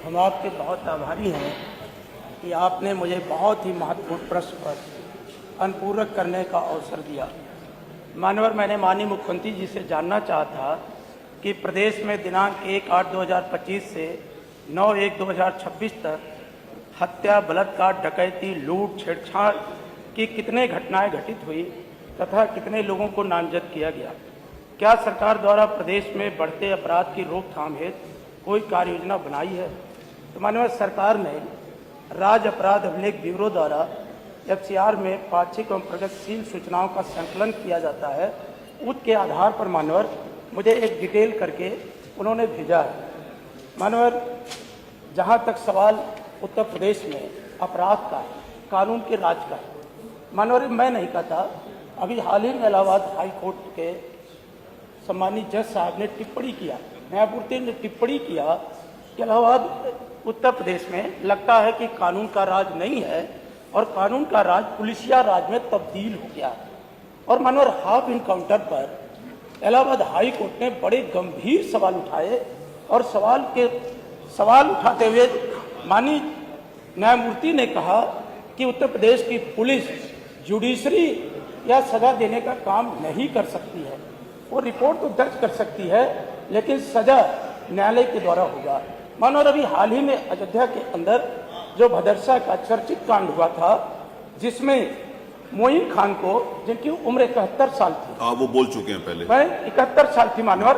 हम आपके बहुत आभारी हैं कि आपने मुझे बहुत ही महत्वपूर्ण प्रश्न पर अनुपूरक करने का अवसर दिया। मानवर, मैंने माननीय मुख्यमंत्री जी से जानना चाहा था कि प्रदेश में दिनांक 1/8/2025 से 9/1/2026 तक हत्या, बलात्कार, डकैती, लूट, छेड़छाड़ की कितने घटनाएं घटित हुई तथा कितने लोगों को नामजद किया गया। क्या सरकार द्वारा प्रदेश में बढ़ते अपराध की रोकथाम हेतु कोई कार्य योजना बनाई है? तो माननीय सरकार ने राज्य अपराध अभिलेख ब्यूरो द्वारा FCR में पाक्षिक एवं प्रगतिशील सूचनाओं का संकलन किया जाता है। उसके आधार पर मानवर मुझे एक डिटेल करके उन्होंने भेजा है। मानवर, जहाँ तक सवाल उत्तर प्रदेश में अपराध का, कानून के राज का, मानवर मैं नहीं कहता, अभी हाल ही में इलाहाबाद हाई कोर्ट के सम्मानित जज साहब ने टिप्पणी किया, न्यायमूर्ति ने टिप्पणी किया कि इलाहाबाद उत्तर प्रदेश में लगता है कि कानून का राज नहीं है और कानून का राज पुलिसिया राज में तब्दील हो गया। और मानवर, हाफ इनकाउंटर पर इलाहाबाद हाई कोर्ट ने बड़े गंभीर सवाल उठाए और सवाल उठाते हुए माननीय न्यायमूर्ति ने कहा कि उत्तर प्रदेश की पुलिस जुडिशरी या सजा देने का काम नहीं कर सकती है। वो रिपोर्ट तो दर्ज कर सकती है लेकिन सजा न्यायालय के द्वारा होगा। मानो अभी हाल ही में अयोध्या के अंदर जो भदरसा का चर्चित कांड हुआ था, जिसमें मोइन खान को, जिनकी उम्र 71 साल थी, वो बोल चुके हैं पहले, 71 साल थी मानवर,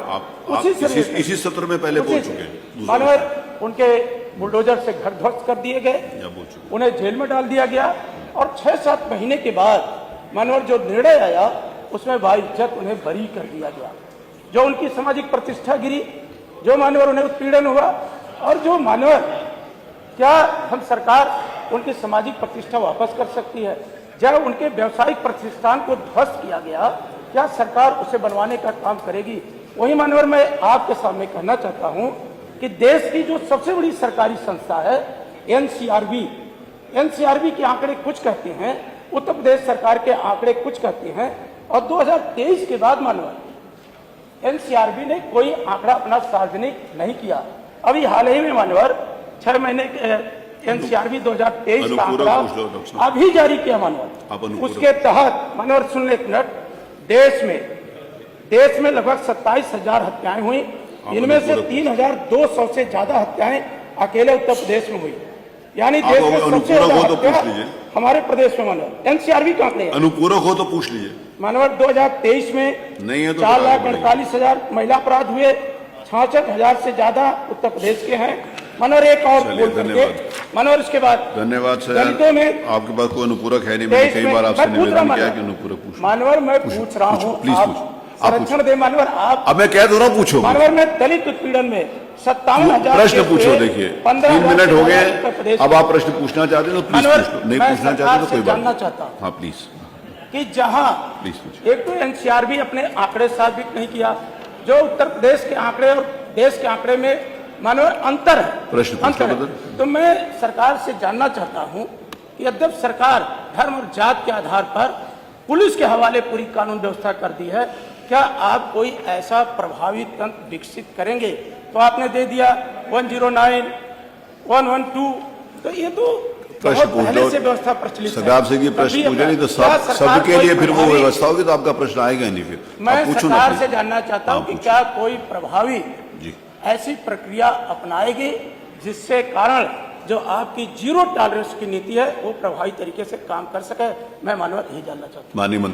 इसी सत्र में पहले बोल चुके हैं मानवर, उनके बुलडोजर से घर ध्वस्त कर दिए गए, उन्हें जेल में डाल दिया गया और 6-7 महीने के बाद मानवर जो निर्णय आया उसमें बाइज्जत उन्हें बरी कर दिया गया। जो उनकी सामाजिक प्रतिष्ठा गिरी, जो मानवर उन्हें उत्पीड़न हुआ और जो मानवर, क्या हम सरकार उनकी सामाजिक प्रतिष्ठा वापस कर सकती है? जब उनके व्यवसायिक प्रतिष्ठान को ध्वस्त किया गया, क्या सरकार उसे बनवाने का काम करेगी? वही मानवर, मैं आपके सामने कहना चाहता हूं कि देश की जो सबसे बड़ी सरकारी संस्था है NCRB के आंकड़े कुछ कहते हैं, उत्तर प्रदेश सरकार के आंकड़े कुछ कहते हैं और 2023 के बाद मानवर NCRB ने कोई आंकड़ा अपना सार्वजनिक नहीं किया। अभी हाल ही में मानवर 6 महीने के NCRB 2023 का आंकड़ा अभी जारी किया मानवर। उसके तहत मानवर, सुन ले एक मिनट, देश में लगभग 27,000 हत्याएं हुई। इनमें से 3,200 से ज्यादा हत्याएं अकेले उत्तर प्रदेश में हुई, यानी देश में सबसे ज्यादा हमारे प्रदेश में मानवर। NCRB का आंकड़े अनुपूरक हो तो पूछ लीजिए मानवर। 2023 में नहीं है तो 4,48,000 महिला अपराध हुए, 66,000 से ज्यादा उत्तर प्रदेश के हैं मानवर। एक और बोल करके मानवर, इसके बाद धन्यवाद सर। दलितों में आपके पास कोई अनुपूरक है नहीं, मैंने कई बार आपसे निवेदन किया कि अनुपूरक पूछो। मानवर, मैं पूछ रहा हूँ, आप संरक्षण दे मानवर। आप, अब मैं कह दो रहा, पूछो मानवर। मैं दलित उत्पीड़न में 57,000 प्रश्न पूछो। देखिए 3 मिनट हो गए, अब आप प्रश्न पूछना चाहते हो तो प्लीज पूछ लो, नहीं पूछना चाहते तो कोई बात जानना चाहता हूँ। हाँ प्लीज, कि जहाँ एक तो NCRB अपने आंकड़े साबित नहीं किया, जो उत्तर प्रदेश के आंकड़े और देश के आंकड़े में मानवर अंतर है, अंतर है। तो मैं सरकार से जानना चाहता हूं कि यद्यप सरकार धर्म और जात के आधार पर पुलिस के हवाले पूरी कानून व्यवस्था कर दी है, क्या आप कोई ऐसा प्रभावी तंत्र विकसित करेंगे? तो आपने दे दिया 109, 112, तो ये तो प्रश्न पूछ से व्यवस्था प्रचलित है। आपसे की प्रश्न पूछे नहीं तो सबके लिए फिर वो व्यवस्था होगी, तो आपका प्रश्न आएगा नहीं। फिर मैं सरकार से जानना चाहता हूँ कि क्या कोई प्रभावी ऐसी प्रक्रिया अपनाएगी जिससे कारण जो आपकी जीरो टॉलरेंस की नीति है वो प्रभावी तरीके से काम कर सके? मैं मानव यही जानना चाहता हूँ। माननीय मंत्री।